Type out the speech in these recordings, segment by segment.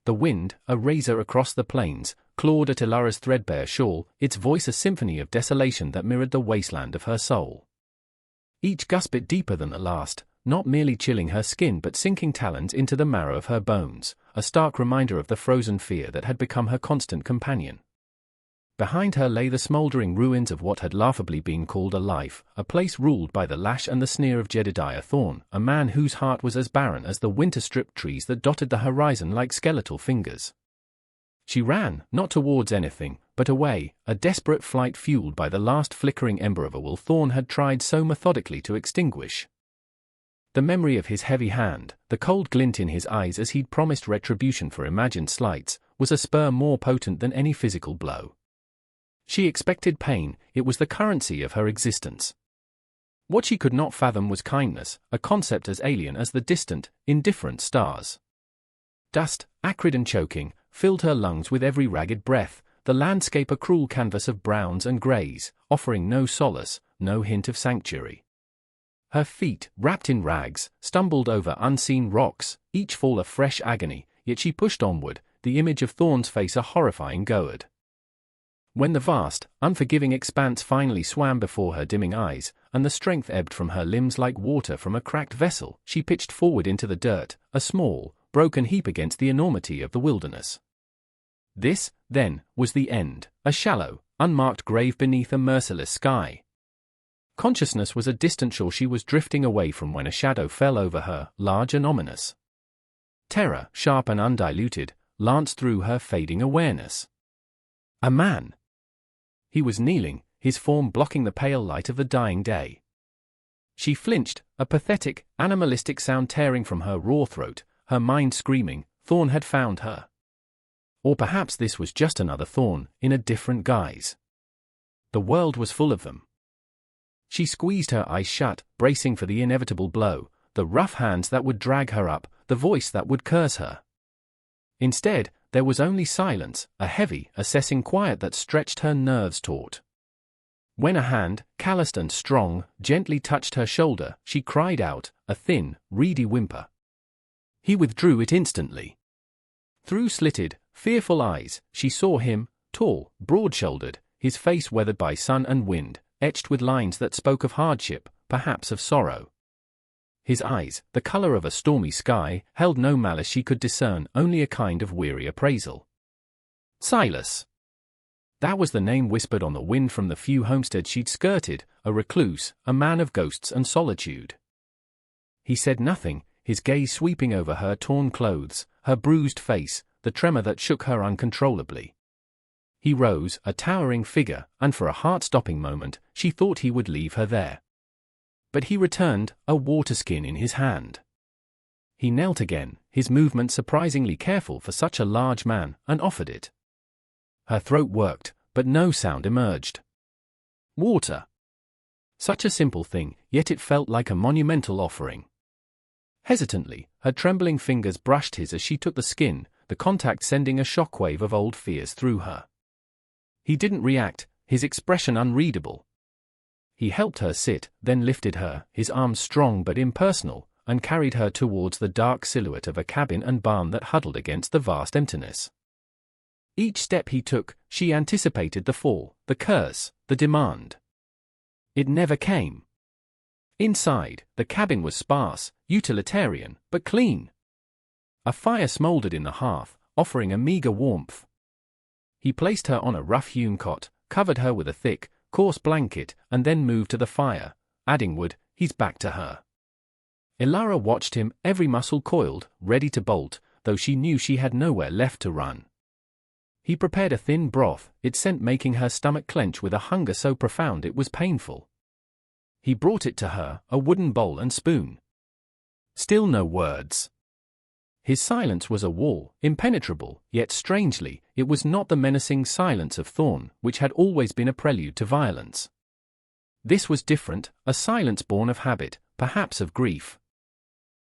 The wind, a razor across the plains, clawed at Ilara's threadbare shawl, its voice a symphony of desolation that mirrored the wasteland of her soul. Each gust bit deeper than the last, not merely chilling her skin but sinking talons into the marrow of her bones, a stark reminder of the frozen fear that had become her constant companion. Behind her lay the smouldering ruins of what had laughably been called a life, a place ruled by the lash and the sneer of Jedediah Thorne, a man whose heart was as barren as the winter-stripped trees that dotted the horizon like skeletal fingers. She ran, not towards anything, but away, a desperate flight fueled by the last flickering ember of a will Thorne had tried so methodically to extinguish. The memory of his heavy hand, the cold glint in his eyes as he'd promised retribution for imagined slights, was a spur more potent than any physical blow. She expected pain, it was the currency of her existence. What she could not fathom was kindness, a concept as alien as the distant, indifferent stars. Dust, acrid and choking, filled her lungs with every ragged breath, the landscape a cruel canvas of browns and greys, offering no solace, no hint of sanctuary. Her feet, wrapped in rags, stumbled over unseen rocks, each fall a fresh agony, yet she pushed onward, the image of Thorne's face a horrifying goad. When the vast, unforgiving expanse finally swam before her dimming eyes, and the strength ebbed from her limbs like water from a cracked vessel, she pitched forward into the dirt, a small, broken heap against the enormity of the wilderness. This, then, was the end, a shallow, unmarked grave beneath a merciless sky. Consciousness was a distant shore she was drifting away from when a shadow fell over her, large and ominous. Terror, sharp and undiluted, lanced through her fading awareness. A man. He was kneeling, his form blocking the pale light of the dying day. She flinched, a pathetic, animalistic sound tearing from her raw throat, her mind screaming, Thorne had found her. Or perhaps this was just another Thorne, in a different guise. The world was full of them. She squeezed her eyes shut, bracing for the inevitable blow, the rough hands that would drag her up, the voice that would curse her. Instead, there was only silence, a heavy, assessing quiet that stretched her nerves taut. When a hand, calloused and strong, gently touched her shoulder, she cried out, a thin, reedy whimper. He withdrew it instantly. Through slitted, fearful eyes, she saw him, tall, broad-shouldered, his face weathered by sun and wind, etched with lines that spoke of hardship, perhaps of sorrow. His eyes, the color of a stormy sky, held no malice she could discern, only a kind of weary appraisal. Silas. That was the name whispered on the wind from the few homesteads she'd skirted, a recluse, a man of ghosts and solitude. He said nothing, his gaze sweeping over her torn clothes, her bruised face, the tremor that shook her uncontrollably. He rose, a towering figure, and for a heart-stopping moment, she thought he would leave her there. But he returned, a waterskin in his hand. He knelt again, his movement surprisingly careful for such a large man, and offered it. Her throat worked, but no sound emerged. Water. Such a simple thing, yet it felt like a monumental offering. Hesitantly, her trembling fingers brushed his as she took the skin, the contact sending a shockwave of old fears through her. He didn't react, his expression unreadable. He helped her sit, then lifted her, his arms strong but impersonal, and carried her towards the dark silhouette of a cabin and barn that huddled against the vast emptiness. Each step he took, she anticipated the fall, the curse, the demand. It never came. Inside, the cabin was sparse, utilitarian, but clean. A fire smoldered in the hearth, offering a meager warmth. He placed her on a rough-hewn cot, covered her with a thick, coarse blanket, and then moved to the fire, adding wood, his back to her. Ilara watched him, every muscle coiled, ready to bolt, though she knew she had nowhere left to run. He prepared a thin broth, its scent making her stomach clench with a hunger so profound it was painful. He brought it to her, a wooden bowl and spoon. Still no words. His silence was a wall, impenetrable, yet strangely, it was not the menacing silence of Thorne, which had always been a prelude to violence. This was different, a silence born of habit, perhaps of grief.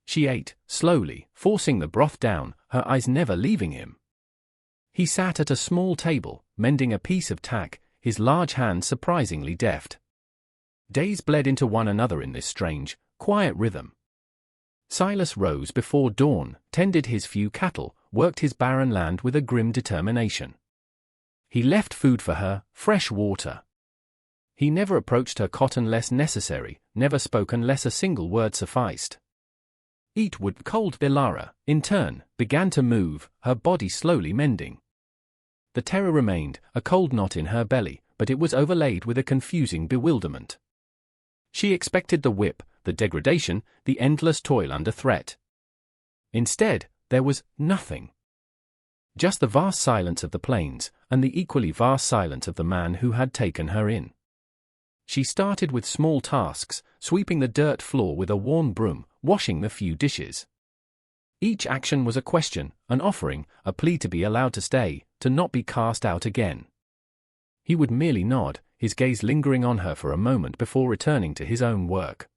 She ate, slowly, forcing the broth down, her eyes never leaving him. He sat at a small table, mending a piece of tack, his large hands surprisingly deft. Days bled into one another in this strange, quiet rhythm. Silas rose before dawn, tended his few cattle, worked his barren land with a grim determination. He left food for her, fresh water. He never approached her cot unless necessary, never spoke unless a single word sufficed. Eat would. Cold. Ilara, in turn, began to move, her body slowly mending. The terror remained, a cold knot in her belly, but it was overlaid with a confusing bewilderment. She expected the whip, the degradation, the endless toil under threat. Instead, there was nothing. Just the vast silence of the plains, and the equally vast silence of the man who had taken her in. She started with small tasks, sweeping the dirt floor with a worn broom, washing the few dishes. Each action was a question, an offering, a plea to be allowed to stay, to not be cast out again. He would merely nod, his gaze lingering on her for a moment before returning to his own work.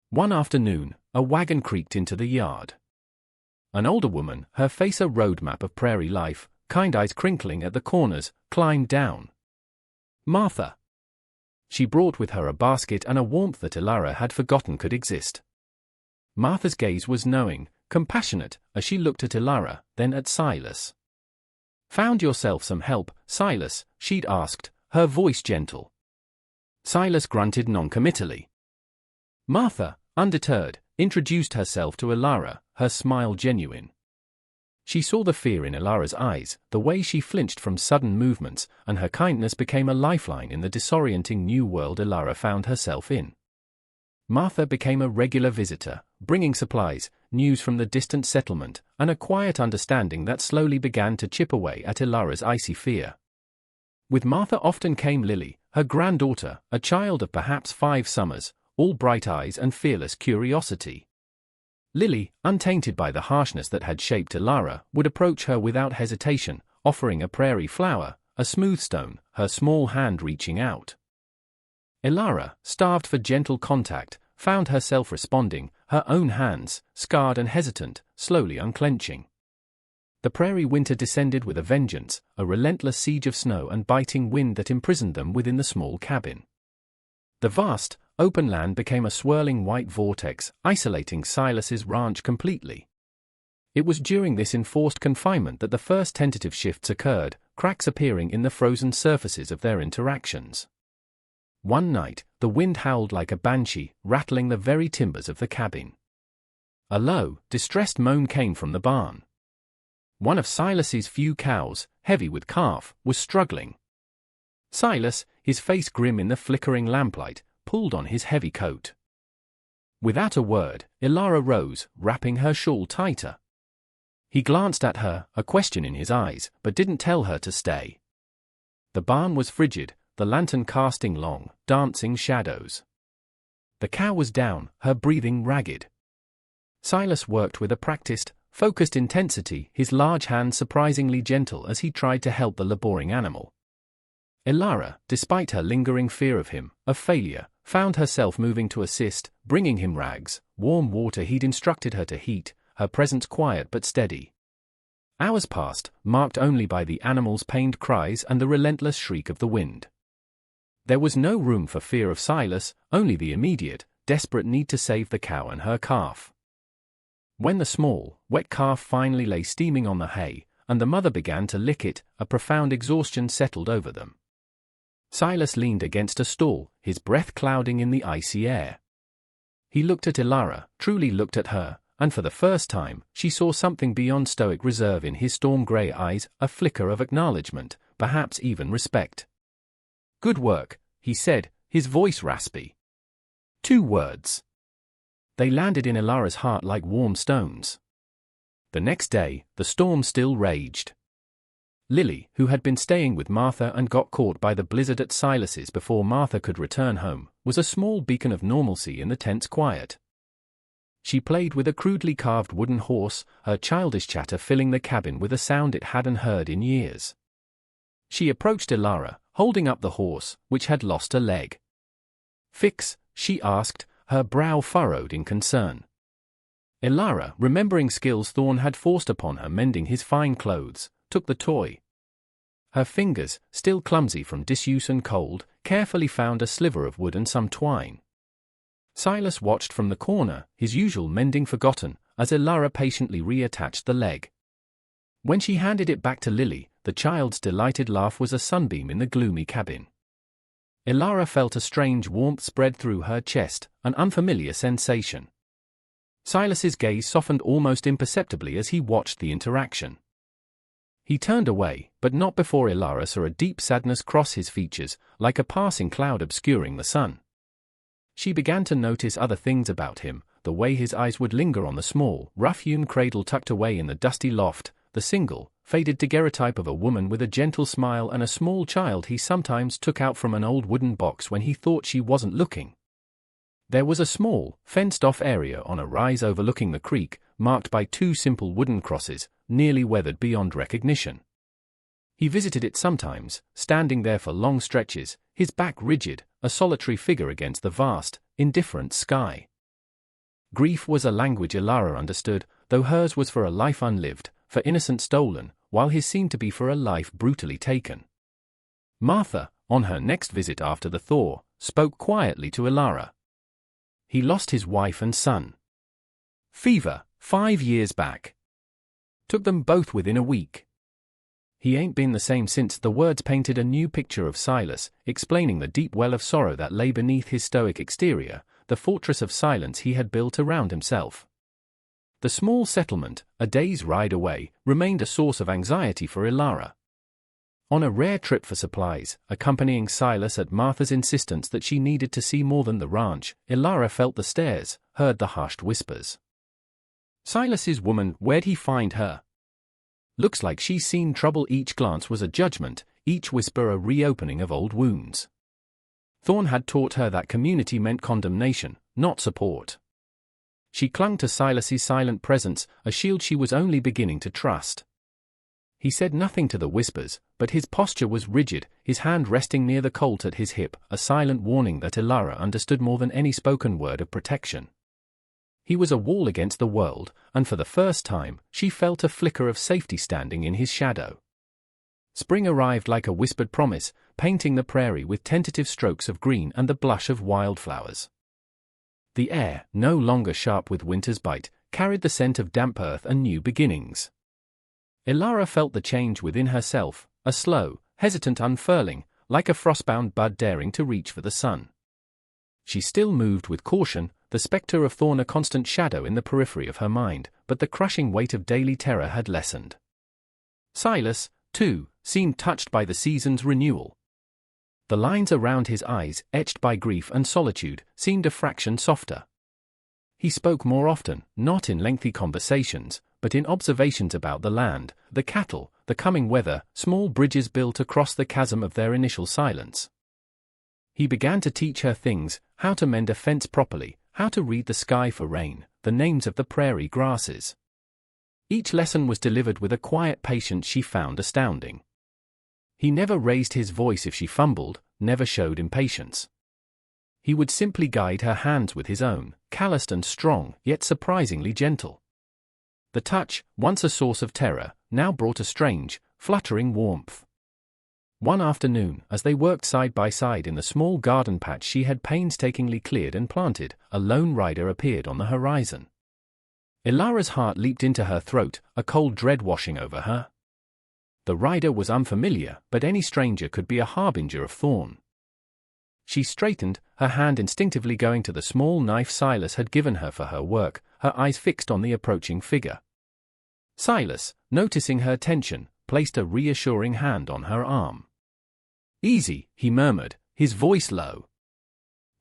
One afternoon, a wagon creaked into the yard. An older woman, her face a roadmap of prairie life, kind eyes crinkling at the corners, climbed down. Martha. She brought with her a basket and a warmth that Ilara had forgotten could exist. Martha's gaze was knowing, compassionate, as she looked at Ilara, then at Silas. "Found yourself some help, Silas?" she'd asked, her voice gentle. Silas grunted noncommittally. Martha, undeterred, introduced herself to Ilara, her smile genuine. She saw the fear in Ilara's eyes, the way she flinched from sudden movements, and her kindness became a lifeline in the disorienting new world Ilara found herself in. Martha became a regular visitor, bringing supplies, news from the distant settlement, and a quiet understanding that slowly began to chip away at Ilara's icy fear. With Martha often came Lily, her granddaughter, a child of perhaps 5 summers, all bright eyes and fearless curiosity. Lily, untainted by the harshness that had shaped Ilara, would approach her without hesitation, offering a prairie flower, a smooth stone, her small hand reaching out. Ilara, starved for gentle contact, found herself responding, her own hands, scarred and hesitant, slowly unclenching. The prairie winter descended with a vengeance, a relentless siege of snow and biting wind that imprisoned them within the small cabin. The vast, open land became a swirling white vortex, isolating Silas's ranch completely. It was during this enforced confinement that the first tentative shifts occurred, cracks appearing in the frozen surfaces of their interactions. One night, the wind howled like a banshee, rattling the very timbers of the cabin. A low, distressed moan came from the barn. One of Silas's few cows, heavy with calf, was struggling. Silas, his face grim in the flickering lamplight, pulled on his heavy coat. Without a word, Ilara rose, wrapping her shawl tighter. He glanced at her, a question in his eyes, but didn't tell her to stay. The barn was frigid, the lantern casting long, dancing shadows. The cow was down, her breathing ragged. Silas worked with a practiced, focused intensity, his large hands surprisingly gentle as he tried to help the laboring animal. Ilara, despite her lingering fear of him, of failure, found herself moving to assist, bringing him rags, warm water he'd instructed her to heat, her presence quiet but steady. Hours passed, marked only by the animal's pained cries and the relentless shriek of the wind. There was no room for fear of Silas, only the immediate, desperate need to save the cow and her calf. When the small, wet calf finally lay steaming on the hay, and the mother began to lick it, a profound exhaustion settled over them. Silas leaned against a stall, his breath clouding in the icy air. He looked at Ilara, truly looked at her, and for the first time, she saw something beyond stoic reserve in his storm-grey eyes, a flicker of acknowledgement, perhaps even respect. "Good work," he said, his voice raspy. 2 words. They landed in Ilara's heart like warm stones. The next day, the storm still raged. Lily, who had been staying with Martha and got caught by the blizzard at Silas's before Martha could return home, was a small beacon of normalcy in the tense quiet. She played with a crudely carved wooden horse, her childish chatter filling the cabin with a sound it hadn't heard in years. She approached Ilara, holding up the horse, which had lost a leg. "Fix?" she asked, her brow furrowed in concern. Ilara, remembering skills Thorn had forced upon her mending his fine clothes, took the toy. Her fingers, still clumsy from disuse and cold, carefully found a sliver of wood and some twine. Silas watched from the corner, his usual mending forgotten, as Ilara patiently reattached the leg. When she handed it back to Lily, the child's delighted laugh was a sunbeam in the gloomy cabin. Ilara felt a strange warmth spread through her chest, an unfamiliar sensation. Silas's gaze softened almost imperceptibly as he watched the interaction. He turned away, but not before Ilara saw a deep sadness cross his features, like a passing cloud obscuring the sun. She began to notice other things about him, the way his eyes would linger on the small, rough-hewn cradle tucked away in the dusty loft, the single, faded daguerreotype of a woman with a gentle smile and a small child he sometimes took out from an old wooden box when he thought she wasn't looking. There was a small, fenced-off area on a rise overlooking the creek, marked by 2 simple wooden crosses, nearly weathered beyond recognition. He visited it sometimes, standing there for long stretches, his back rigid, a solitary figure against the vast, indifferent sky. Grief was a language Ilara understood, though hers was for a life unlived, for innocence stolen, while his seemed to be for a life brutally taken. Martha, on her next visit after the thaw, spoke quietly to Ilara. He lost his wife and son. Fever, 5 years back. Took them both within a week. He ain't been the same since. The words painted a new picture of Silas, explaining the deep well of sorrow that lay beneath his stoic exterior, the fortress of silence he had built around himself. The small settlement, a day's ride away, remained a source of anxiety for Ilara. On a rare trip for supplies, accompanying Silas at Martha's insistence that she needed to see more than the ranch, Ilara felt the stares, heard the hushed whispers. Silas's woman, where'd he find her? Looks like she's seen trouble. Each glance was a judgment, each whisper a reopening of old wounds. Thorn had taught her that community meant condemnation, not support. She clung to Silas's silent presence, a shield she was only beginning to trust. He said nothing to the whispers, but his posture was rigid, his hand resting near the Colt at his hip, a silent warning that Ilara understood more than any spoken word of protection. He was a wall against the world, and for the first time, she felt a flicker of safety standing in his shadow. Spring arrived like a whispered promise, painting the prairie with tentative strokes of green and the blush of wildflowers. The air, no longer sharp with winter's bite, carried the scent of damp earth and new beginnings. Ilara felt the change within herself, a slow, hesitant unfurling, like a frostbound bud daring to reach for the sun. She still moved with caution, the spectre of Thorn a constant shadow in the periphery of her mind, but the crushing weight of daily terror had lessened. Silas, too, seemed touched by the season's renewal. The lines around his eyes, etched by grief and solitude, seemed a fraction softer. He spoke more often, not in lengthy conversations, but in observations about the land, the cattle, the coming weather, small bridges built across the chasm of their initial silence. He began to teach her things, how to mend a fence properly, how to read the sky for rain, the names of the prairie grasses. Each lesson was delivered with a quiet patience she found astounding. He never raised his voice if she fumbled, never showed impatience. He would simply guide her hands with his own, calloused and strong, yet surprisingly gentle. The touch, once a source of terror, now brought a strange, fluttering warmth. One afternoon, as they worked side by side in the small garden patch she had painstakingly cleared and planted, a lone rider appeared on the horizon. Ilara's heart leaped into her throat, a cold dread washing over her. The rider was unfamiliar, but any stranger could be a harbinger of Thorn. She straightened, her hand instinctively going to the small knife Silas had given her for her work, her eyes fixed on the approaching figure. Silas, noticing her tension, placed a reassuring hand on her arm. "Easy," he murmured, his voice low.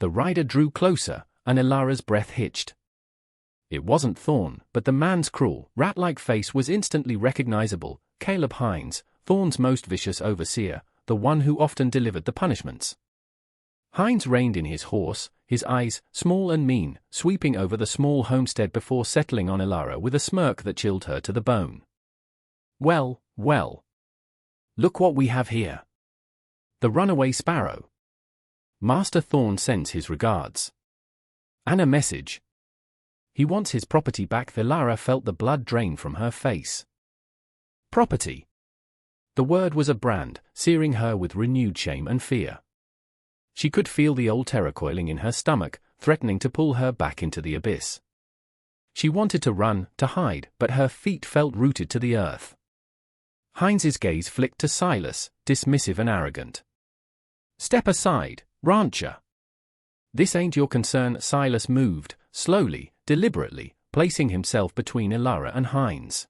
The rider drew closer, and Ilara's breath hitched. It wasn't Thorn, but the man's cruel, rat-like face was instantly recognizable, Caleb Hines, Thorn's most vicious overseer, the one who often delivered the punishments. Hines reined in his horse, his eyes, small and mean, sweeping over the small homestead before settling on Ilara with a smirk that chilled her to the bone. "Well, well. Look what we have here. The runaway sparrow. Master Thorn sends his regards. And a message. He wants his property back." Ilara felt the blood drain from her face. Property. The word was a brand, searing her with renewed shame and fear. She could feel the old terror coiling in her stomach, threatening to pull her back into the abyss. She wanted to run, to hide, but her feet felt rooted to the earth. Heinz's gaze flicked to Silas, dismissive and arrogant. "Step aside, rancher. This ain't your concern." Silas moved, slowly, deliberately, placing himself between Ilara and Heinz.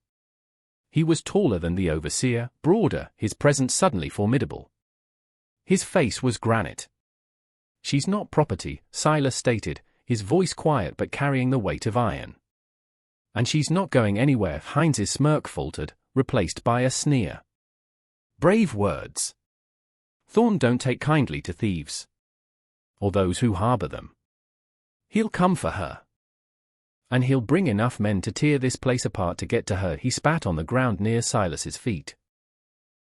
He was taller than the overseer, broader, his presence suddenly formidable. His face was granite. "She's not property," Silas stated, his voice quiet but carrying the weight of iron. "And she's not going anywhere." Heinz's smirk faltered, replaced by a sneer. "Brave words. Thorn don't take kindly to thieves. Or those who harbor them. He'll come for her. And he'll bring enough men to tear this place apart to get to her." He spat on the ground near Silas's feet.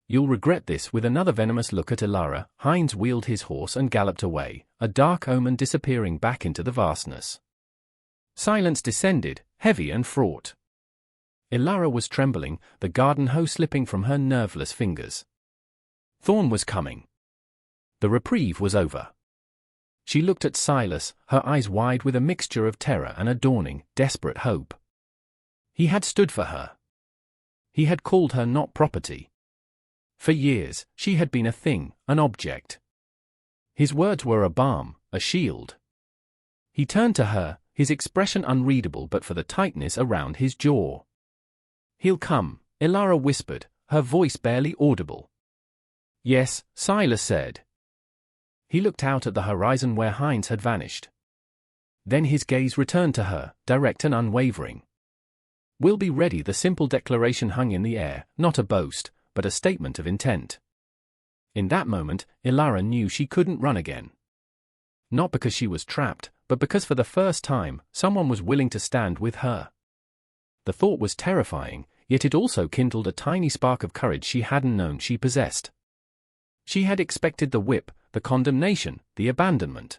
"You'll regret this." With another venomous look at Ilara, Heinz wheeled his horse and galloped away, a dark omen disappearing back into the vastness. Silence descended, heavy and fraught. Ilara was trembling, the garden hoe slipping from her nerveless fingers. Thorn was coming. The reprieve was over. She looked at Silas, her eyes wide with a mixture of terror and a dawning, desperate hope. He had stood for her. He had called her not property. For years, she had been a thing, an object. His words were a balm, a shield. He turned to her, his expression unreadable but for the tightness around his jaw. "He'll come," Ilara whispered, her voice barely audible. "Yes," Silas said. He looked out at the horizon where Heinz had vanished. Then his gaze returned to her, direct and unwavering. "We'll be ready." The simple declaration hung in the air, not a boast, but a statement of intent. In that moment, Ilara knew she couldn't run again. Not because she was trapped, but because for the first time, someone was willing to stand with her. The thought was terrifying, yet it also kindled a tiny spark of courage she hadn't known she possessed. She had expected the whip, the condemnation, the abandonment.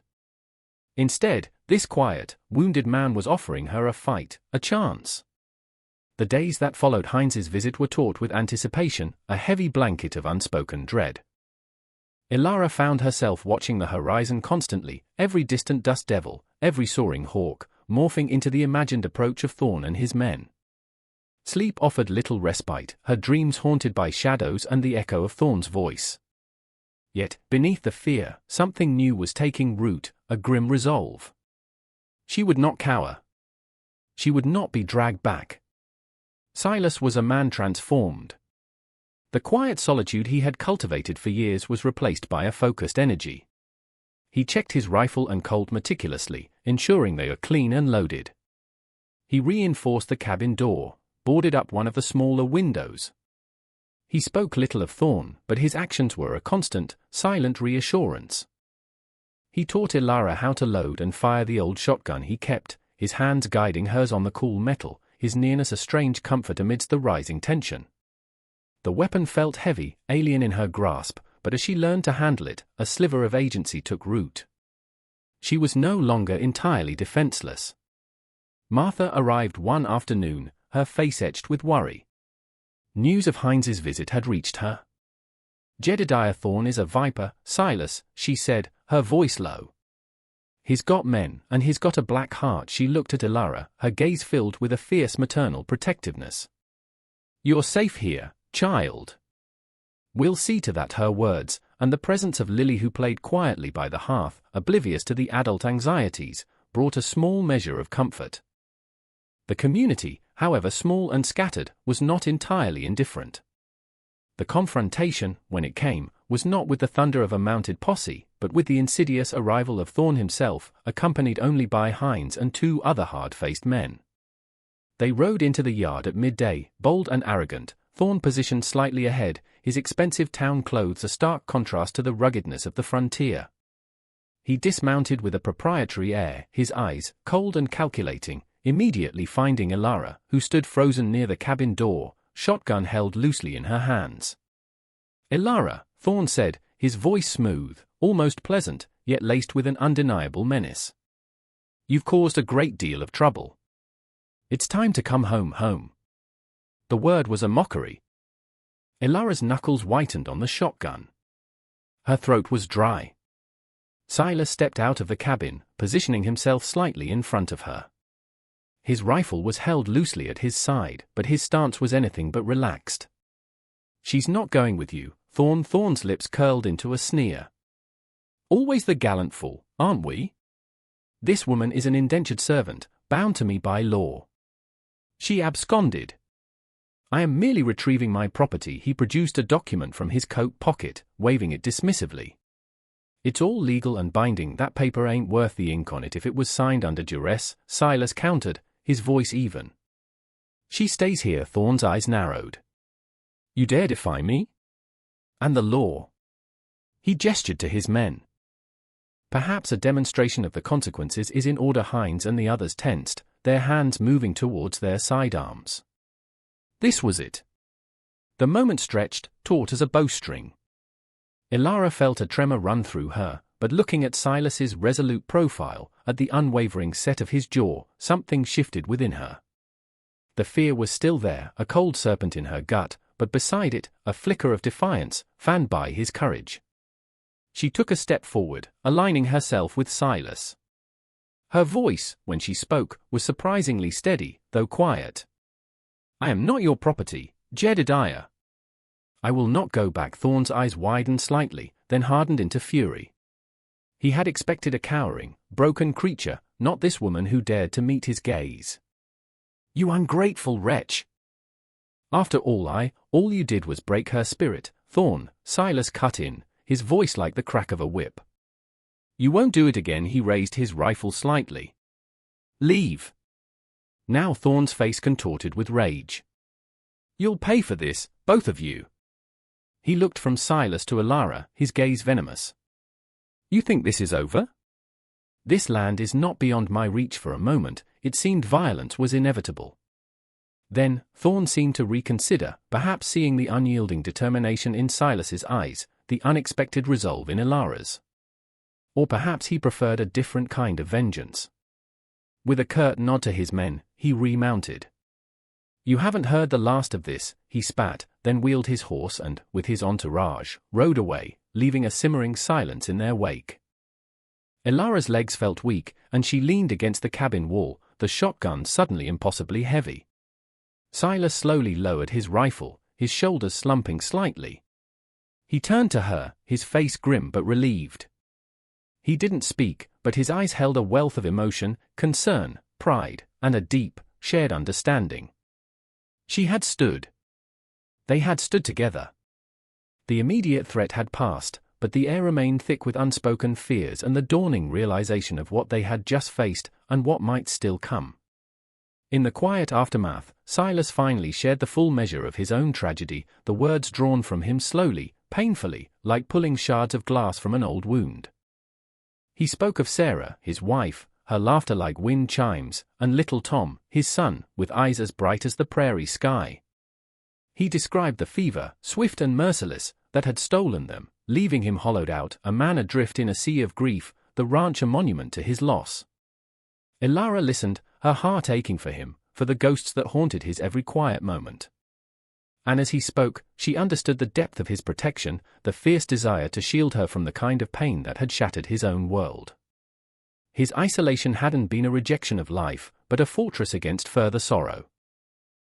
Instead, this quiet, wounded man was offering her a fight, a chance. The days that followed Heinz's visit were taut with anticipation, a heavy blanket of unspoken dread. Ilara found herself watching the horizon constantly, every distant dust devil, every soaring hawk, morphing into the imagined approach of Thorn and his men. Sleep offered little respite, her dreams haunted by shadows and the echo of Thorn's voice. Yet, beneath the fear, something new was taking root, a grim resolve. She would not cower. She would not be dragged back. Silas was a man transformed. The quiet solitude he had cultivated for years was replaced by a focused energy. He checked his rifle and Colt meticulously, ensuring they were clean and loaded. He reinforced the cabin door, boarded up one of the smaller windows. He spoke little of Thorn, but his actions were a constant, silent reassurance. He taught Ilara how to load and fire the old shotgun he kept, his hands guiding hers on the cool metal, his nearness a strange comfort amidst the rising tension. The weapon felt heavy, alien in her grasp, but as she learned to handle it, a sliver of agency took root. She was no longer entirely defenseless. Martha arrived one afternoon, her face etched with worry. News of Heinz's visit had reached her. "Jedediah Thorn is a viper, Silas," she said, her voice low. "He's got men, and he's got a black heart." She looked at Ilara, her gaze filled with a fierce maternal protectiveness. "You're safe here, child. We'll see to that." Her words, and the presence of Lily who played quietly by the hearth, oblivious to the adult anxieties, brought a small measure of comfort. The community, however small and scattered, was not entirely indifferent. The confrontation, when it came, was not with the thunder of a mounted posse, but with the insidious arrival of Thorn himself, accompanied only by Heinz and two other hard-faced men. They rode into the yard at midday, bold and arrogant, Thorn positioned slightly ahead, his expensive town clothes a stark contrast to the ruggedness of the frontier. He dismounted with a proprietary air, his eyes, cold and calculating, immediately finding Ilara, who stood frozen near the cabin door, shotgun held loosely in her hands. "Ilara," Thorn said, his voice smooth, almost pleasant, yet laced with an undeniable menace. "You've caused a great deal of trouble. It's time to come home." The word was a mockery. Ilara's knuckles whitened on the shotgun. Her throat was dry. Silas stepped out of the cabin, positioning himself slightly in front of her. His rifle was held loosely at his side, but his stance was anything but relaxed. She's not going with you. Thorn's lips curled into a sneer. Always the gallant fool, aren't we? This woman is an indentured servant, bound to me by law. She absconded. I am merely retrieving my property. He produced a document from his coat pocket, waving it dismissively. It's all legal and binding. That paper ain't worth the ink on it if it was signed under duress, Silas countered, his voice even. She stays here. Thorn's eyes narrowed. You dare defy me? And the law? He gestured to his men. Perhaps a demonstration of the consequences is in order. Hines and the others tensed, their hands moving towards their sidearms. This was it. The moment stretched, taut as a bowstring. Ilara felt a tremor run through her, but looking at Silas's resolute profile, at the unwavering set of his jaw, something shifted within her. The fear was still there, a cold serpent in her gut, but beside it, a flicker of defiance, fanned by his courage. She took a step forward, aligning herself with Silas. Her voice, when she spoke, was surprisingly steady, though quiet. I am not your property, Jedediah. I will not go back. Thorn's eyes widened slightly, then hardened into fury. He had expected a cowering, broken creature, not this woman who dared to meet his gaze. You ungrateful wretch! After all you did was break her spirit, Thorn, Silas cut in, his voice like the crack of a whip. You won't do it again. He raised his rifle slightly. Leave. Now Thorn's face contorted with rage. You'll pay for this, both of you. He looked from Silas to Ilara, his gaze venomous. You think this is over? This land is not beyond my reach. For a moment, it seemed violence was inevitable. Then, Thorn seemed to reconsider, perhaps seeing the unyielding determination in Silas's eyes, the unexpected resolve in Ilara's. Or perhaps he preferred a different kind of vengeance. With a curt nod to his men, he remounted. You haven't heard the last of this, he spat, then wheeled his horse and, with his entourage, rode away, leaving a simmering silence in their wake. Ilara's legs felt weak, and she leaned against the cabin wall, the shotgun suddenly impossibly heavy. Silas slowly lowered his rifle, his shoulders slumping slightly. He turned to her, his face grim but relieved. He didn't speak, but his eyes held a wealth of emotion, concern, pride, and a deep, shared understanding. She had stood. They had stood together. The immediate threat had passed, but the air remained thick with unspoken fears and the dawning realization of what they had just faced and what might still come. In the quiet aftermath, Silas finally shared the full measure of his own tragedy, the words drawn from him slowly, painfully, like pulling shards of glass from an old wound. He spoke of Sarah, his wife, her laughter like wind chimes, and little Tom, his son, with eyes as bright as the prairie sky. He described the fever, swift and merciless, that had stolen them, leaving him hollowed out, a man adrift in a sea of grief, the ranch a monument to his loss. Ilara listened, her heart aching for him, for the ghosts that haunted his every quiet moment. And as he spoke, she understood the depth of his protection, the fierce desire to shield her from the kind of pain that had shattered his own world. His isolation hadn't been a rejection of life, but a fortress against further sorrow.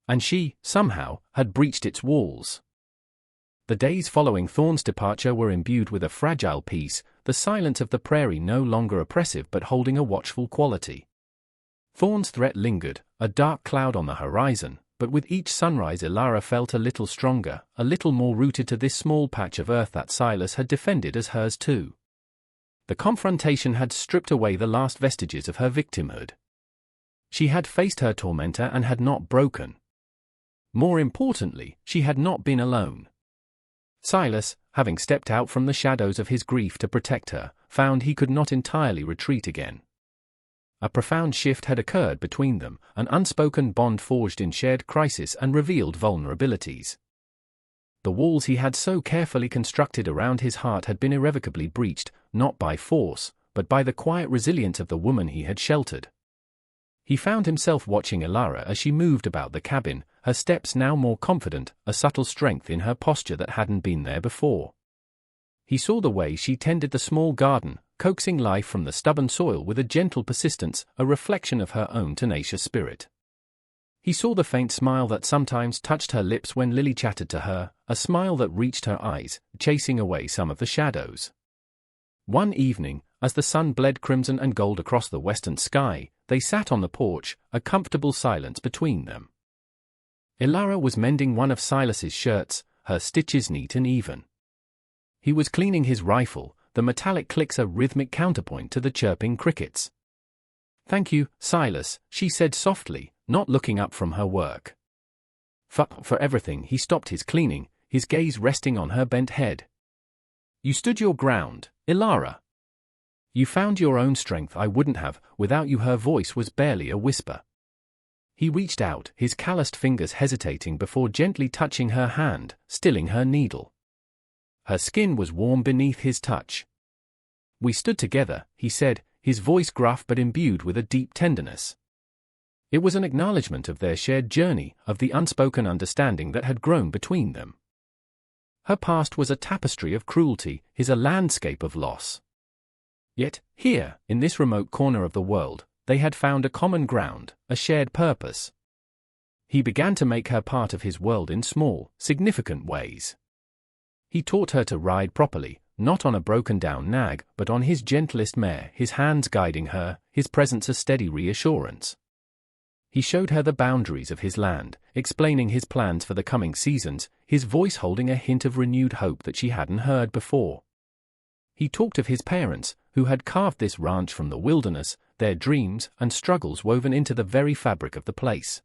And she, somehow, had breached its walls. The days following Thorn's departure were imbued with a fragile peace, the silence of the prairie no longer oppressive but holding a watchful quality. Thorn's threat lingered, a dark cloud on the horizon, but with each sunrise Ilara felt a little stronger, a little more rooted to this small patch of earth that Silas had defended as hers too. The confrontation had stripped away the last vestiges of her victimhood. She had faced her tormentor and had not broken. More importantly, she had not been alone. Silas, having stepped out from the shadows of his grief to protect her, found he could not entirely retreat again. A profound shift had occurred between them, an unspoken bond forged in shared crisis and revealed vulnerabilities. The walls he had so carefully constructed around his heart had been irrevocably breached, not by force, but by the quiet resilience of the woman he had sheltered. He found himself watching Ilara as she moved about the cabin, her steps now more confident, a subtle strength in her posture that hadn't been there before. He saw the way she tended the small garden, coaxing life from the stubborn soil with a gentle persistence, a reflection of her own tenacious spirit. He saw the faint smile that sometimes touched her lips when Lily chatted to her, a smile that reached her eyes, chasing away some of the shadows. One evening, as the sun bled crimson and gold across the western sky, they sat on the porch, a comfortable silence between them. Ilara was mending one of Silas's shirts, her stitches neat and even. He was cleaning his rifle, the metallic clicks a rhythmic counterpoint to the chirping crickets. "Thank you, Silas," she said softly, not looking up from her work. For everything." He stopped his cleaning, his gaze resting on her bent head. "You stood your ground, Ilara. You found your own strength. I wouldn't have, without you." Her voice was barely a whisper. He reached out, his calloused fingers hesitating before gently touching her hand, stilling her needle. Her skin was warm beneath his touch. "We stood together," he said, his voice gruff but imbued with a deep tenderness. It was an acknowledgement of their shared journey, of the unspoken understanding that had grown between them. Her past was a tapestry of cruelty, his a landscape of loss. Yet, here, in this remote corner of the world, they had found a common ground, a shared purpose. He began to make her part of his world in small, significant ways. He taught her to ride properly, not on a broken-down nag, but on his gentlest mare, his hands guiding her, his presence a steady reassurance. He showed her the boundaries of his land, explaining his plans for the coming seasons, his voice holding a hint of renewed hope that she hadn't heard before. He talked of his parents, who had carved this ranch from the wilderness, their dreams and struggles woven into the very fabric of the place.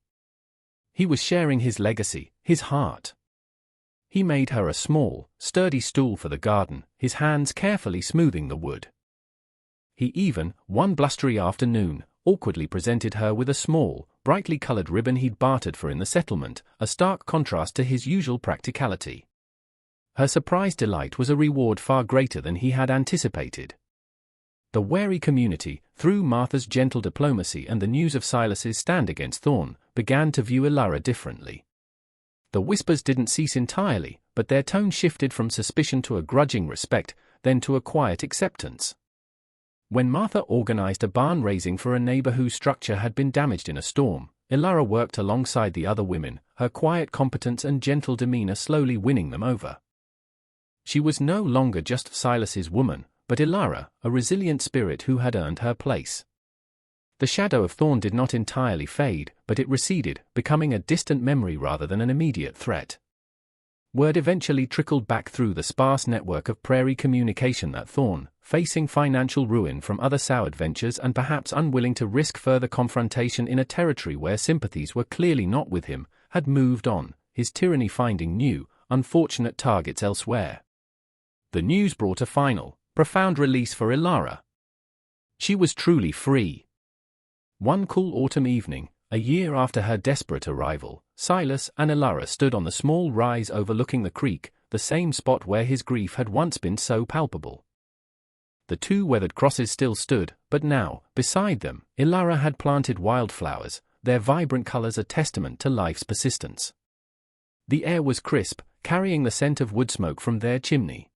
He was sharing his legacy, his heart. He made her a small, sturdy stool for the garden, his hands carefully smoothing the wood. He even, one blustery afternoon, awkwardly presented her with a small, brightly colored ribbon he'd bartered for in the settlement, a stark contrast to his usual practicality. Her surprised delight was a reward far greater than he had anticipated. The wary community, through Martha's gentle diplomacy and the news of Silas's stand against Thorn, began to view Ilara differently. The whispers didn't cease entirely, but their tone shifted from suspicion to a grudging respect, then to a quiet acceptance. When Martha organized a barn raising for a neighbor whose structure had been damaged in a storm, Ilara worked alongside the other women, her quiet competence and gentle demeanor slowly winning them over. She was no longer just Silas's woman, but Ilara, a resilient spirit who had earned her place. The shadow of Thorn did not entirely fade, but it receded, becoming a distant memory rather than an immediate threat. Word eventually trickled back through the sparse network of prairie communication that Thorn, facing financial ruin from other soured ventures and perhaps unwilling to risk further confrontation in a territory where sympathies were clearly not with him, had moved on, his tyranny finding new, unfortunate targets elsewhere. The news brought a final, profound release for Ilara. She was truly free. One cool autumn evening, a year after her desperate arrival, Silas and Ilara stood on the small rise overlooking the creek, the same spot where his grief had once been so palpable. The two weathered crosses still stood, but now, beside them, Ilara had planted wildflowers, their vibrant colors a testament to life's persistence. The air was crisp, carrying the scent of wood smoke from their chimney.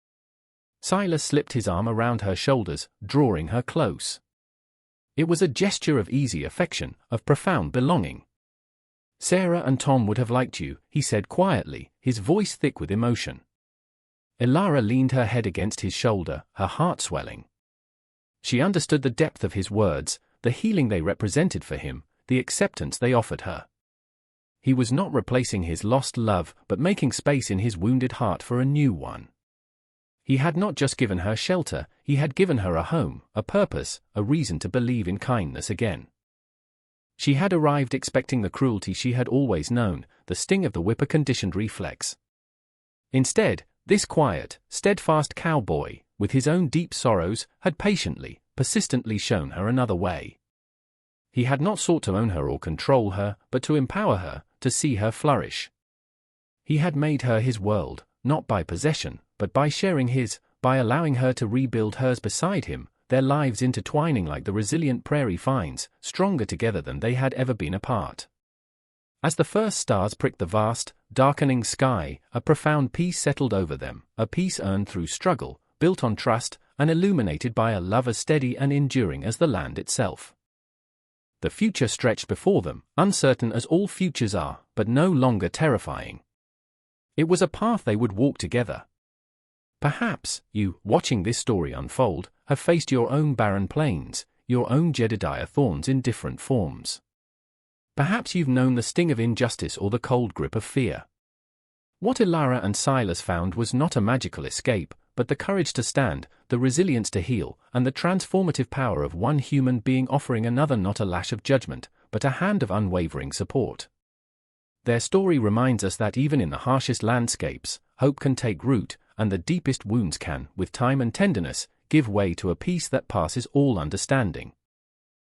Silas slipped his arm around her shoulders, drawing her close. It was a gesture of easy affection, of profound belonging. "Sarah and Tom would have liked you," he said quietly, his voice thick with emotion. Ilara leaned her head against his shoulder, her heart swelling. She understood the depth of his words, the healing they represented for him, the acceptance they offered her. He was not replacing his lost love, but making space in his wounded heart for a new one. He had not just given her shelter, he had given her a home, a purpose, a reason to believe in kindness again. She had arrived expecting the cruelty she had always known, the sting of the whip a conditioned reflex. Instead, this quiet, steadfast cowboy, with his own deep sorrows, had patiently, persistently shown her another way. He had not sought to own her or control her, but to empower her, to see her flourish. He had made her his world, not by possession, but by sharing his, by allowing her to rebuild hers beside him, their lives intertwining like the resilient prairie vines, stronger together than they had ever been apart. As the first stars pricked the vast, darkening sky, a profound peace settled over them, a peace earned through struggle, built on trust, and illuminated by a love as steady and enduring as the land itself. The future stretched before them, uncertain as all futures are, but no longer terrifying. It was a path they would walk together. Perhaps, you, watching this story unfold, have faced your own barren plains, your own Jedediah thorns in different forms. Perhaps you've known the sting of injustice or the cold grip of fear. What Elara and Silas found was not a magical escape, but the courage to stand, the resilience to heal, and the transformative power of one human being offering another not a lash of judgment, but a hand of unwavering support. Their story reminds us that even in the harshest landscapes, hope can take root, and the deepest wounds can, with time and tenderness, give way to a peace that passes all understanding.